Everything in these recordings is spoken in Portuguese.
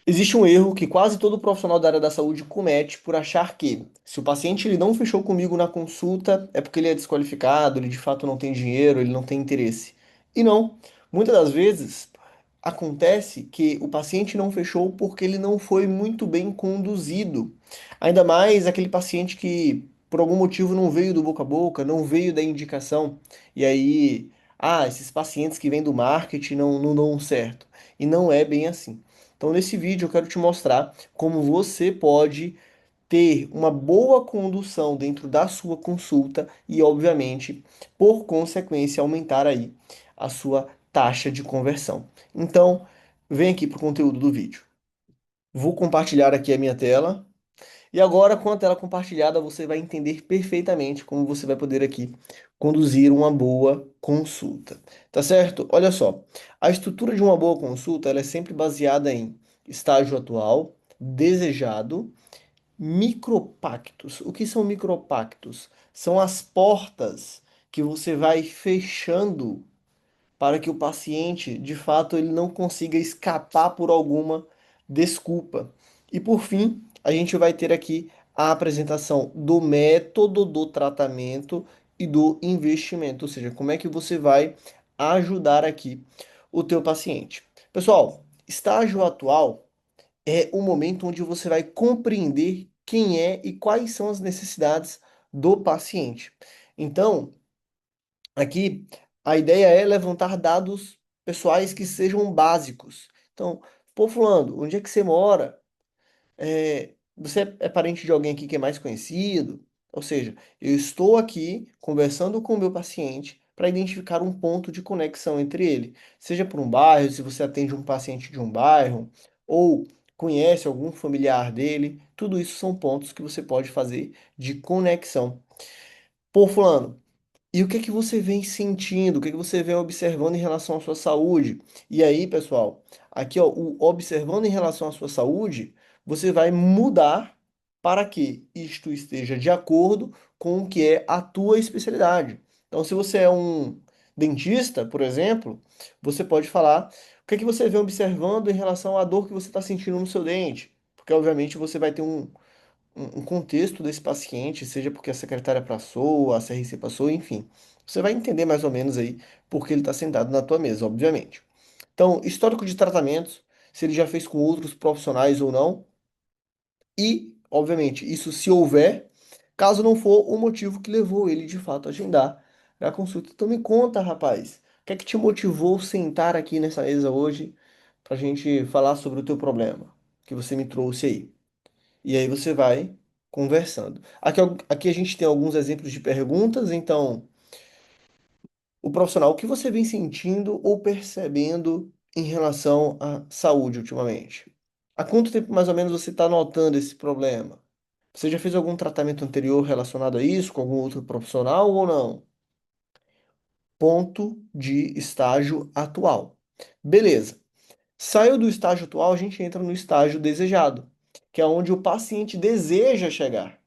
Existe um erro que quase todo profissional da área da saúde comete por achar que, se o paciente ele não fechou comigo na consulta, é porque ele é desqualificado, ele de fato não tem dinheiro, ele não tem interesse. E não. Muitas das vezes acontece que o paciente não fechou porque ele não foi muito bem conduzido. Ainda mais aquele paciente que por algum motivo não veio do boca a boca, não veio da indicação. E aí, esses pacientes que vêm do marketing não dão certo. E não é bem assim. Então, nesse vídeo, eu quero te mostrar como você pode ter uma boa condução dentro da sua consulta e, obviamente, por consequência, aumentar aí a sua taxa de conversão. Então, vem aqui para o conteúdo do vídeo. Vou compartilhar aqui a minha tela. E agora, com a tela compartilhada, você vai entender perfeitamente como você vai poder aqui conduzir uma boa consulta. Tá certo? Olha só, a estrutura de uma boa consulta, ela é sempre baseada em estágio atual, desejado, micropactos. O que são micropactos? São as portas que você vai fechando para que o paciente, de fato, ele não consiga escapar por alguma desculpa. E por fim, a gente vai ter aqui a apresentação do método do tratamento e do investimento, ou seja, como é que você vai ajudar aqui o teu paciente. Pessoal, estágio atual é o momento onde você vai compreender quem é e quais são as necessidades do paciente. Então, aqui, a ideia é levantar dados pessoais que sejam básicos. Então, pô, fulano, onde é que você mora? Você é parente de alguém aqui que é mais conhecido? Ou seja, eu estou aqui conversando com o meu paciente para identificar um ponto de conexão entre ele. Seja por um bairro, se você atende um paciente de um bairro, ou conhece algum familiar dele, tudo isso são pontos que você pode fazer de conexão. Pô, fulano, e o que é que você vem sentindo? O que é que você vem observando em relação à sua saúde? E aí, pessoal, aqui, ó, o observando em relação à sua saúde, você vai mudar para que isto esteja de acordo com o que é a tua especialidade. Então, se você é um dentista, por exemplo, você pode falar o que é que você vem observando em relação à dor que você está sentindo no seu dente. Porque, obviamente, você vai ter um contexto desse paciente, seja porque a secretária passou, a CRC passou, enfim. Você vai entender mais ou menos aí porque ele está sentado na tua mesa, obviamente. Então, histórico de tratamentos, se ele já fez com outros profissionais ou não, e, obviamente, isso se houver, caso não for o motivo que levou ele de fato a agendar a consulta. Então me conta, rapaz, o que é que te motivou sentar aqui nessa mesa hoje para a gente falar sobre o teu problema que você me trouxe aí? E aí você vai conversando. Aqui a gente tem alguns exemplos de perguntas, então, o profissional, o que você vem sentindo ou percebendo em relação à saúde ultimamente? Há quanto tempo mais ou menos você está notando esse problema? Você já fez algum tratamento anterior relacionado a isso, com algum outro profissional ou não? Ponto de estágio atual. Beleza. Saiu do estágio atual, a gente entra no estágio desejado, que é onde o paciente deseja chegar.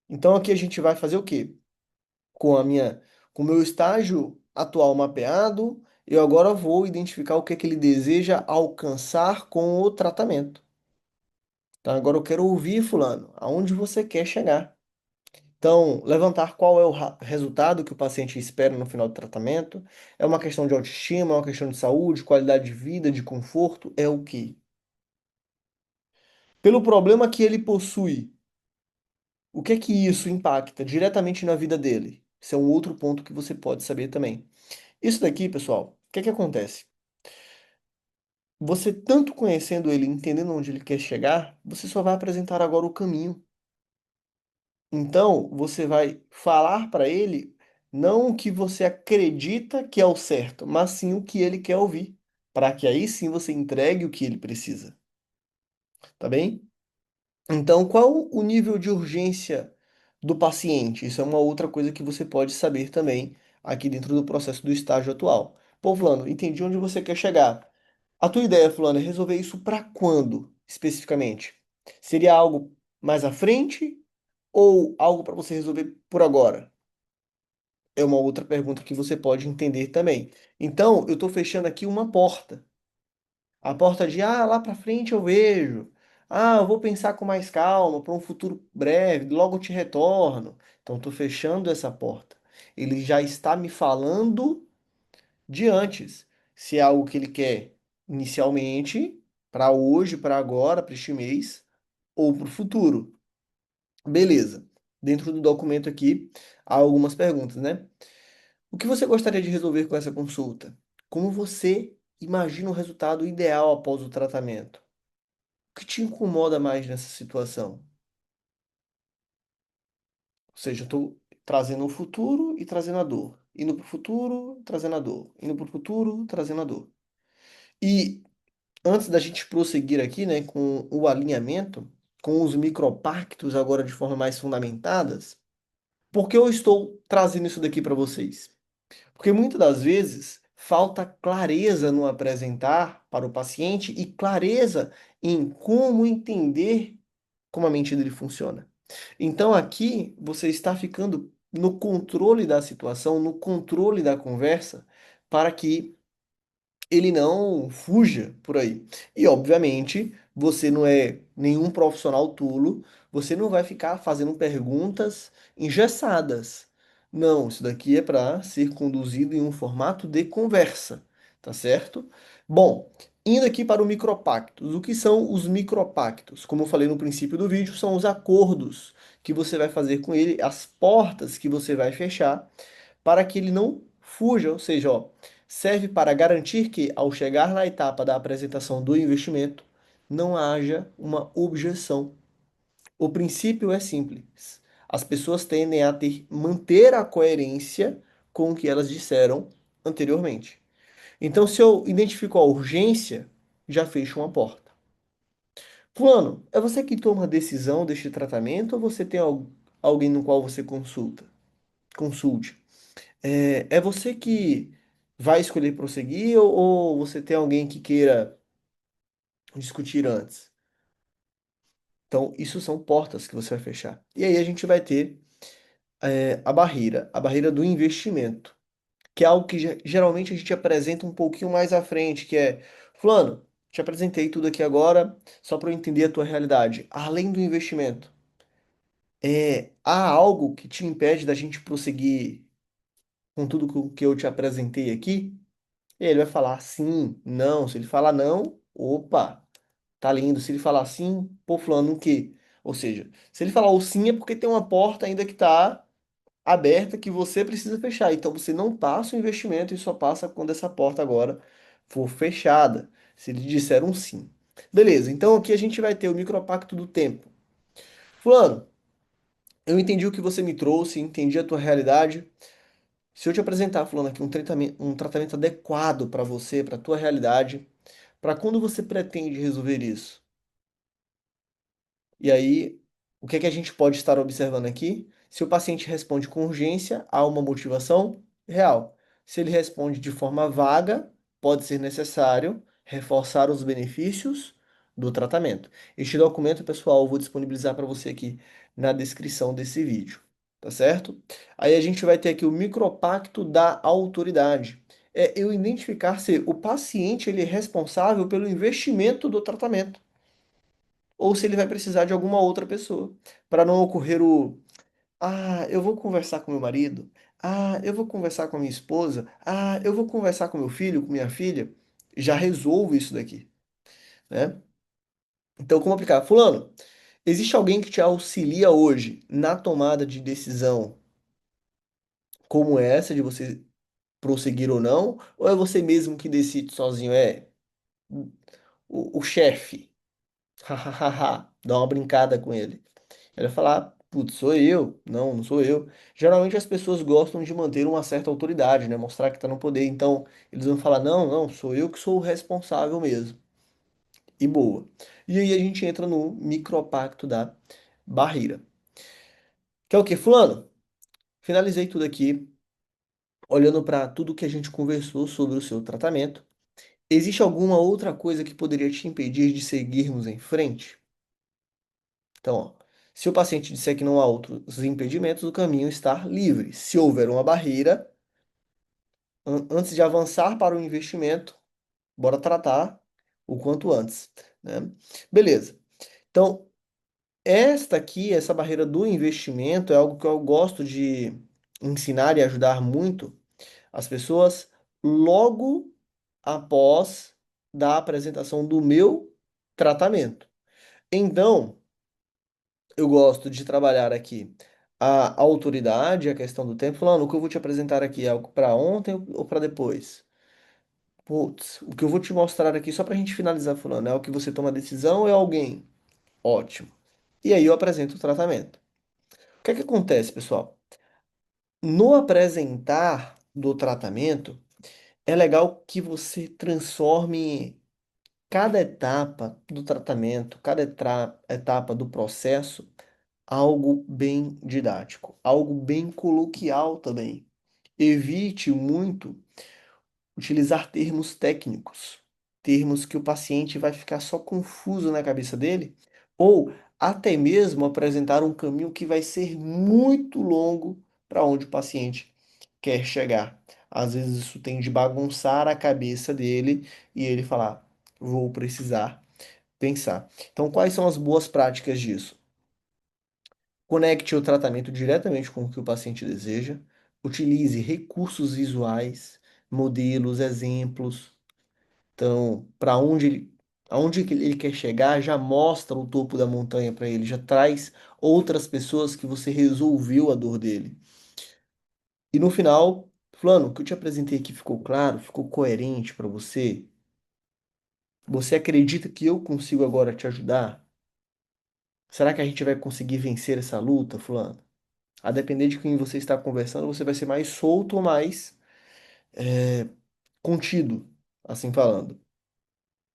Então aqui a gente vai fazer o quê? Com com o meu estágio atual mapeado, eu agora vou identificar o que é que ele deseja alcançar com o tratamento. Então agora eu quero ouvir, fulano, aonde você quer chegar. Então, levantar qual é o resultado que o paciente espera no final do tratamento. É uma questão de autoestima, é uma questão de saúde, qualidade de vida, de conforto, é o quê? Pelo problema que ele possui, o que é que isso impacta diretamente na vida dele? Esse é um outro ponto que você pode saber também. Isso daqui, pessoal, o que é que acontece? Você tanto conhecendo ele, entendendo onde ele quer chegar, você só vai apresentar agora o caminho. Então, você vai falar para ele não o que você acredita que é o certo, mas sim o que ele quer ouvir, para que aí sim você entregue o que ele precisa, tá bem? Então, qual o nível de urgência do paciente? Isso é uma outra coisa que você pode saber também aqui dentro do processo do estágio atual. Pô, Fulano, entendi onde você quer chegar. A tua ideia, Fulano, é resolver isso para quando, especificamente? Seria algo mais à frente ou algo para você resolver por agora? É uma outra pergunta que você pode entender também. Então, eu estou fechando aqui uma porta. A porta de, lá para frente eu vejo. Eu vou pensar com mais calma, para um futuro breve, logo eu te retorno. Então, estou fechando essa porta. Ele já está me falando de antes. Se é algo que ele quer inicialmente, para hoje, para agora, para este mês, ou para o futuro. Beleza. Dentro do documento aqui, há algumas perguntas, né? O que você gostaria de resolver com essa consulta? Como você imagina o resultado ideal após o tratamento? O que te incomoda mais nessa situação? Ou seja, eu estou trazendo o futuro e trazendo a dor. Indo para o futuro, trazendo a dor. Indo para o futuro, trazendo a dor. E antes da gente prosseguir aqui, né, com o alinhamento, com os micropactos agora de forma mais fundamentadas, por que eu estou trazendo isso daqui para vocês? Porque muitas das vezes falta clareza no apresentar para o paciente e clareza em como entender como a mente dele funciona. Então aqui você está ficando no controle da situação, no controle da conversa, para que ele não fuja por aí. E, obviamente, você não é nenhum profissional tolo, você não vai ficar fazendo perguntas engessadas. Não, isso daqui é para ser conduzido em um formato de conversa, tá certo? Bom, indo aqui para o micropactos. O que são os micropactos? Como eu falei no princípio do vídeo, são os acordos que você vai fazer com ele, as portas que você vai fechar para que ele não fuja, ou seja, ó, serve para garantir que, ao chegar na etapa da apresentação do investimento, não haja uma objeção. O princípio é simples. As pessoas tendem a manter a coerência com o que elas disseram anteriormente. Então, se eu identifico a urgência, já fecho uma porta. Fulano, é você que toma a decisão deste tratamento ou você tem alguém no qual você consulta? Consulte. É você que vai escolher prosseguir ou você tem alguém que queira discutir antes? Então, isso são portas que você vai fechar. E aí a gente vai ter a barreira do investimento, que é algo que geralmente a gente apresenta um pouquinho mais à frente, que é, Fulano, te apresentei tudo aqui agora, só para eu entender a tua realidade. Além do investimento, há algo que te impede da gente prosseguir com tudo que eu te apresentei aqui? E ele vai falar sim, não. Se ele falar não, opa, tá lindo. Se ele falar sim, pô, fulano, o quê? Ou seja, se ele falar o sim é porque tem uma porta ainda que tá aberta que você precisa fechar. Então você não passa o investimento e só passa quando essa porta agora for fechada. Se ele disser um sim. Beleza, então aqui a gente vai ter o micropacto do tempo. Fulano, eu entendi o que você me trouxe, entendi a tua realidade. Se eu te apresentar, falando aqui, um tratamento adequado para você, para a tua realidade, para quando você pretende resolver isso? E aí, o que é que a gente pode estar observando aqui? Se o paciente responde com urgência, há uma motivação real. Se ele responde de forma vaga, pode ser necessário reforçar os benefícios do tratamento. Este documento, pessoal, eu vou disponibilizar para você aqui na descrição desse vídeo, tá certo? Aí a gente vai ter aqui o micropacto da autoridade. É eu identificar se o paciente ele é responsável pelo investimento do tratamento ou se ele vai precisar de alguma outra pessoa, para não ocorrer eu vou conversar com meu marido, eu vou conversar com a minha esposa, eu vou conversar com meu filho, com minha filha, já resolvo isso daqui, né? Então, como aplicar? Fulano, existe alguém que te auxilia hoje na tomada de decisão como essa, de você prosseguir ou não, ou é você mesmo que decide sozinho? O chefe, hahaha, dá uma brincada com ele. Ele vai falar, putz, sou eu. Não, não sou eu. Geralmente as pessoas gostam de manter uma certa autoridade, né? Mostrar que está no poder. Então, eles vão falar, não, não, sou eu que sou o responsável mesmo. E boa. E aí a gente entra no micropacto da barreira. Que é o quê? Fulano, finalizei tudo aqui, olhando para tudo que a gente conversou sobre o seu tratamento. Existe alguma outra coisa que poderia te impedir de seguirmos em frente? Então, ó, se o paciente disser que não há outros impedimentos, o caminho está livre. Se houver uma barreira, antes de avançar para o investimento, bora tratar o quanto antes, né? Beleza. Então, esta aqui, essa barreira do investimento, é algo que eu gosto de ensinar e ajudar muito as pessoas logo após da apresentação do meu tratamento. Então, eu gosto de trabalhar aqui a autoridade, a questão do tempo, falando, o que eu vou te apresentar aqui é algo para ontem ou para depois? Putz, o que eu vou te mostrar aqui, só para a gente finalizar falando, é o que você toma decisão ou é alguém? Ótimo. E aí eu apresento o tratamento. O que é que acontece, pessoal? No apresentar do tratamento, é legal que você transforme cada etapa do tratamento, cada etapa do processo, algo bem didático, algo bem coloquial também. Evite muito utilizar termos técnicos, termos que o paciente vai ficar só confuso na cabeça dele, ou até mesmo apresentar um caminho que vai ser muito longo para onde o paciente quer chegar. Às vezes isso tem de bagunçar a cabeça dele e ele falar: vou precisar pensar. Então, quais são as boas práticas disso? Conecte o tratamento diretamente com o que o paciente deseja. Utilize recursos visuais, modelos, exemplos. Então, para onde aonde que ele quer chegar, já mostra o topo da montanha para ele, já traz outras pessoas que você resolveu a dor dele. E no final, fulano, o que eu te apresentei aqui ficou claro, ficou coerente para você? Você acredita que eu consigo agora te ajudar? Será que a gente vai conseguir vencer essa luta, fulano? A depender de quem você está conversando, você vai ser mais solto ou mais contido, assim falando.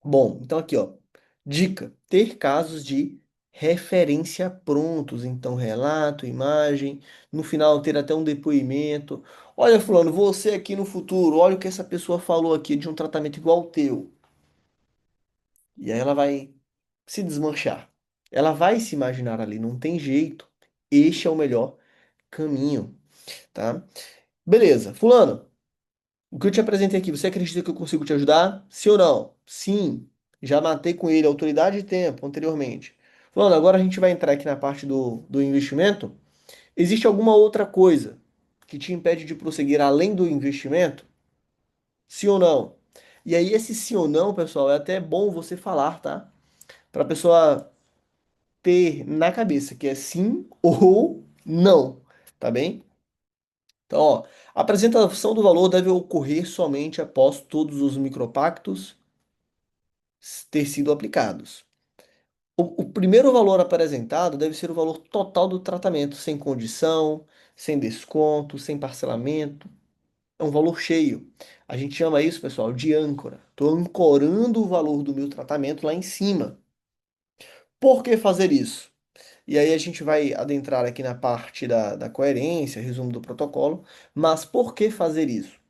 Bom, então aqui, ó. Dica: ter casos de referência prontos. Então, relato, imagem, no final ter até um depoimento. Olha, fulano, você aqui no futuro, olha o que essa pessoa falou aqui de um tratamento igual ao teu. E aí ela vai se desmanchar. Ela vai se imaginar ali, não tem jeito. Este é o melhor caminho, tá? Beleza, fulano. O que eu te apresentei aqui, você acredita que eu consigo te ajudar? Sim ou não? Sim. Já matei com ele autoridade e tempo anteriormente. Falando, agora a gente vai entrar aqui na parte do investimento. Existe alguma outra coisa que te impede de prosseguir além do investimento? Sim ou não? E aí, esse sim ou não, pessoal, é até bom você falar, tá? Para a pessoa ter na cabeça que é sim ou não, tá bem? Então, ó, a apresentação do valor deve ocorrer somente após todos os micropactos ter sido aplicados. O primeiro valor apresentado deve ser o valor total do tratamento, sem condição, sem desconto, sem parcelamento. É um valor cheio. A gente chama isso, pessoal, de âncora. Estou ancorando o valor do meu tratamento lá em cima. Por que fazer isso? E aí a gente vai adentrar aqui na parte da coerência, resumo do protocolo. Mas por que fazer isso?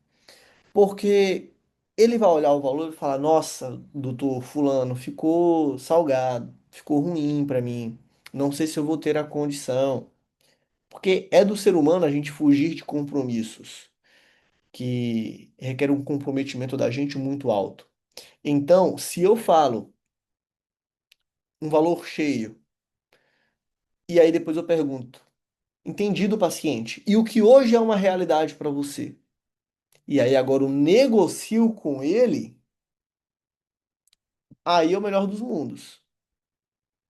Porque ele vai olhar o valor e falar: Nossa, doutor Fulano, ficou salgado, ficou ruim para mim. Não sei se eu vou ter a condição. Porque é do ser humano a gente fugir de compromissos que requer um comprometimento da gente muito alto. Então, se eu falo um valor cheio e aí depois eu pergunto: Entendi do paciente, e o que hoje é uma realidade para você? E aí agora eu negocio com ele, aí é o melhor dos mundos.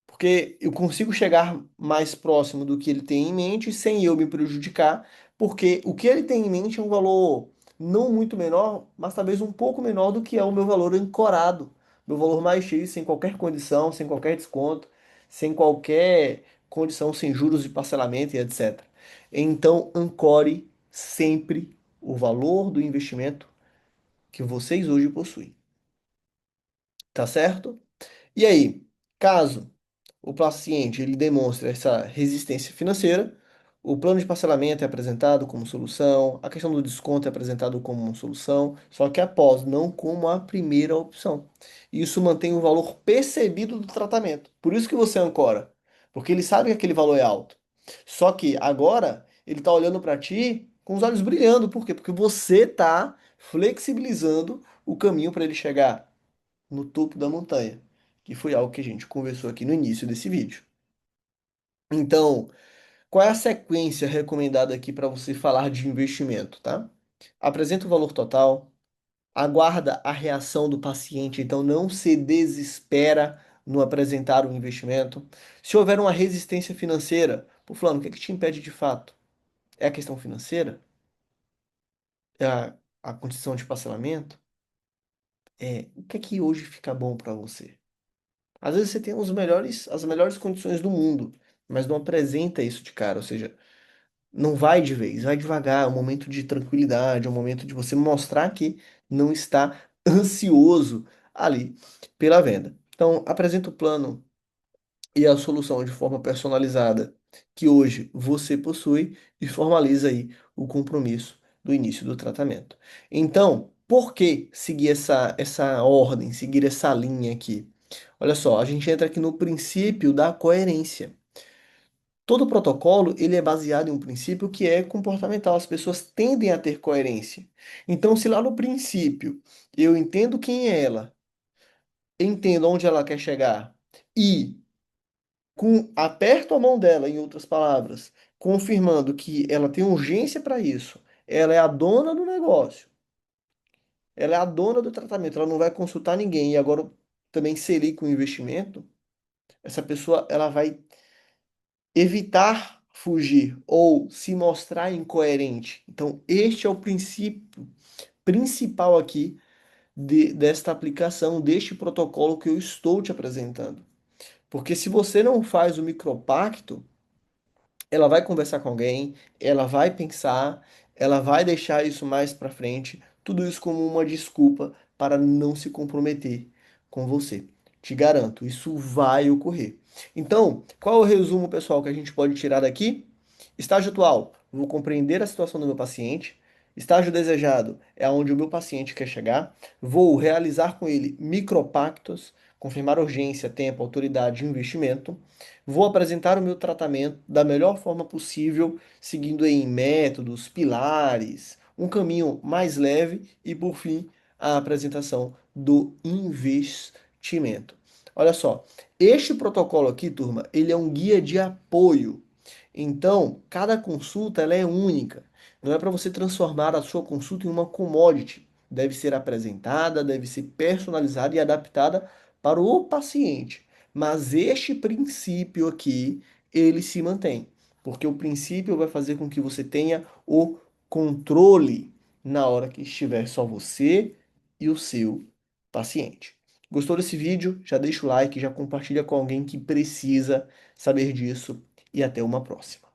Porque eu consigo chegar mais próximo do que ele tem em mente sem eu me prejudicar, porque o que ele tem em mente é um valor não muito menor, mas talvez um pouco menor do que é o meu valor ancorado, meu valor mais cheio, sem qualquer condição, sem qualquer desconto, sem qualquer condição, sem juros de parcelamento e etc. Então, ancore sempre o valor do investimento que vocês hoje possuem, tá certo? E aí, caso o paciente ele demonstra essa resistência financeira, o plano de parcelamento é apresentado como solução, a questão do desconto é apresentado como uma solução, só que após, não como a primeira opção. Isso mantém o valor percebido do tratamento. Por isso que você ancora, porque ele sabe que aquele valor é alto. Só que agora ele está olhando para ti com os olhos brilhando. Por quê? Porque você está flexibilizando o caminho para ele chegar. no topo da montanha, que foi algo que a gente conversou aqui no início desse vídeo. Então, qual é a sequência recomendada aqui para você falar de investimento, tá? Apresenta o valor total, aguarda a reação do paciente, então não se desespera no apresentar o investimento. Se houver uma resistência financeira, pô, fulano, o que é que te impede de fato? É a questão financeira? É a condição de parcelamento? O que é que hoje fica bom para você? Às vezes você tem as melhores condições do mundo, mas não apresenta isso de cara, ou seja, não vai de vez, vai devagar, é um momento de tranquilidade, é um momento de você mostrar que não está ansioso ali pela venda. Então, apresenta o plano e a solução de forma personalizada que hoje você possui e formaliza aí o compromisso do início do tratamento. Então, por que seguir essa ordem, seguir essa linha aqui? Olha só, a gente entra aqui no princípio da coerência. Todo protocolo, ele é baseado em um princípio que é comportamental. As pessoas tendem a ter coerência. Então, se lá no princípio eu entendo quem é ela, entendo onde ela quer chegar e aperto a mão dela, em outras palavras, confirmando que ela tem urgência para isso, ela é a dona do negócio, ela é a dona do tratamento, ela não vai consultar ninguém e agora também seria com o investimento, essa pessoa ela vai evitar fugir ou se mostrar incoerente. Então, este é o princípio principal aqui desta aplicação, deste protocolo que eu estou te apresentando. Porque se você não faz o micropacto, ela vai conversar com alguém, ela vai pensar, ela vai deixar isso mais para frente, tudo isso como uma desculpa para não se comprometer com você. Te garanto, isso vai ocorrer. Então, qual é o resumo, pessoal, que a gente pode tirar daqui? Estágio atual, vou compreender a situação do meu paciente. Estágio desejado é aonde o meu paciente quer chegar. Vou realizar com ele micropactos, confirmar urgência, tempo, autoridade e investimento. Vou apresentar o meu tratamento da melhor forma possível, seguindo em métodos, pilares, um caminho mais leve e, por fim, a apresentação do investimento. Olha só, este protocolo aqui, turma, ele é um guia de apoio. Então, cada consulta ela é única. Não é para você transformar a sua consulta em uma commodity. Deve ser apresentada, deve ser personalizada e adaptada para o paciente. Mas este princípio aqui, ele se mantém, porque o princípio vai fazer com que você tenha o controle na hora que estiver só você e o seu paciente. Gostou desse vídeo? Já deixa o like, já compartilha com alguém que precisa saber disso e até uma próxima.